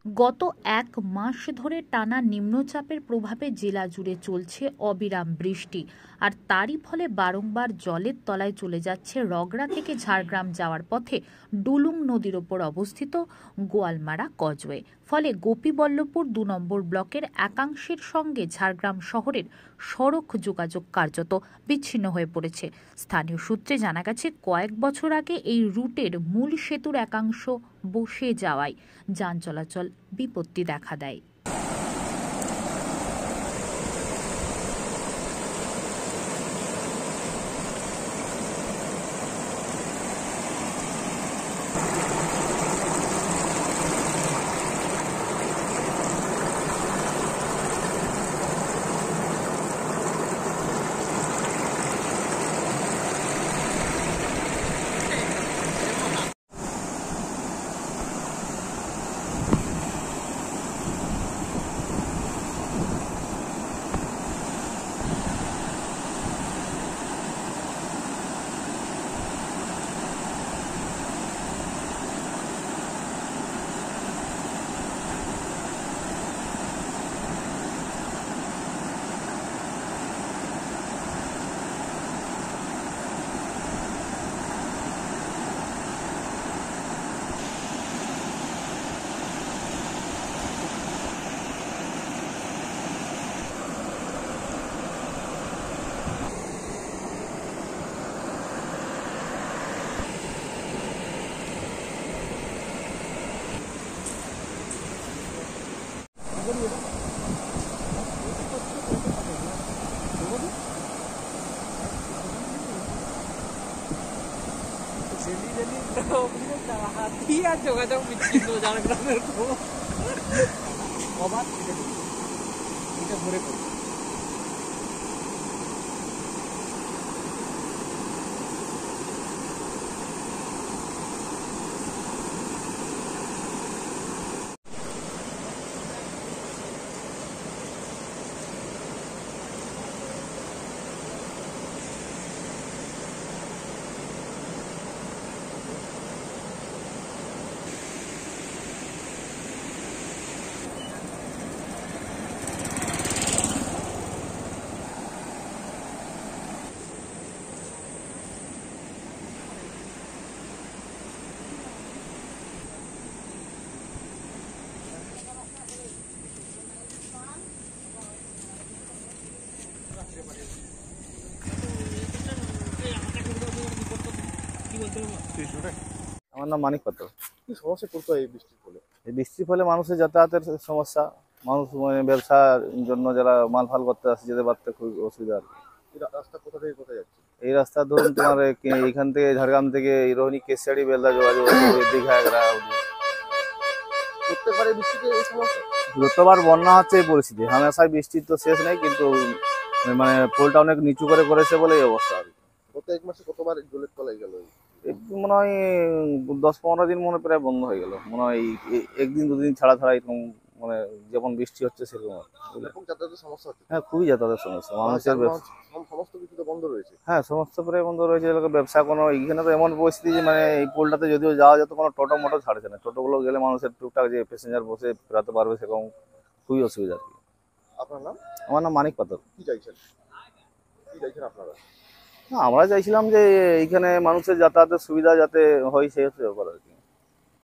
গত এক মাস ধরে টানা নিম্নচাপের প্রভাবে জেলা জুড়ে চলছে অবিরাম বৃষ্টি, আর তারই ফলে বারংবার জলের তলায় চলে যাচ্ছে রগড়া থেকে ঝাড়গ্রাম যাওয়ার পথে ডুলুং নদীর ওপর অবস্থিত গোয়ালমারা কজওয়ে। ফলে গোপীবল্লভপুর ২ নম্বর ব্লকের একাংশের সঙ্গে ঝাড়গ্রাম শহরের সড়ক যোগাযোগ কার্যত বিচ্ছিন্ন হয়ে পড়েছে। স্থানীয় সূত্রে জানা গেছে, কয়েক বছর আগে এই রুটের মূল সেতুর একাংশ বসে যাওয়ায় যান চলাচল বিপত্তি দেখা দেয়। যোগাযোগ বিচ্ছিন্ন ঝাড়গ্রামের অবাধ এটা ভরে পড়ে। আমার নাম মানিক পাত্র। কি সমস্যা পড়তো এই বৃষ্টির ফলে? এই বৃষ্টির ফলে মানুষের যাতায়াতের সমস্যা, মানুষ ব্যবসার জন্য যারা মাল ফাল করতে আসে যেতে পারতে খুব অসুবিধা আর কি। রাস্তা কোথা থেকে কোথায় যাচ্ছে? এই রাস্তা ধরুন তোমার এইখান থেকে ঝাড়গ্রাম থেকে রোহিণী কেশিয়াড়ি বেলদা যোগাযোগ দীঘা এগরা করতে পারে বৃষ্টিতে এই সমস্যা। যতবার বন্যা হচ্ছে এই পরিস্থিতি, হামেশাই বৃষ্টির তো শেষ নেই, কিন্তু মানে পোলটা অনেক নিচু করে করেছে বলে এই অবস্থা আর কি। গত এক মাসে কতবার জলের তলায় গেল? মনে হয় 10-15 দিন মনে প্রায় বন্ধ হয়ে গেল, মনে হয় একদিন দুদিন ছাড়া ছাড়া এরকম, মানে যখন বৃষ্টি হচ্ছে সেরকম। যাতায়াতের সমস্যা হচ্ছে? হ্যাঁ, খুবই যাতায়াতের সমস্যা মানুষের। সমস্ত কিছু তো বন্ধ রয়েছে। হ্যাঁ, সমস্ত প্রায় বন্ধ রয়েছে। ব্যবসা কোনো এইখানে তো এমন পরিস্থিতি যে মানে এই পোলটাতে যদিও যাওয়া যেত, কোনো টোটো মোটো ছাড়ছে না। টোটোগুলো গেলে মানুষের টুকটাক যে প্যাসেঞ্জার বসে ফেরাতে পারবে সেরকম খুবই অসুবিধা আর কি। আপনার নাম? আমার নাম মানিক পাত্র। কি চাইছেন আপনারা? আমরা চাইছিলাম যে এইখানে মানুষের যাতায়াতের সুবিধা যাতে হয়, সেই হচ্ছে ব্যাপার আর কি।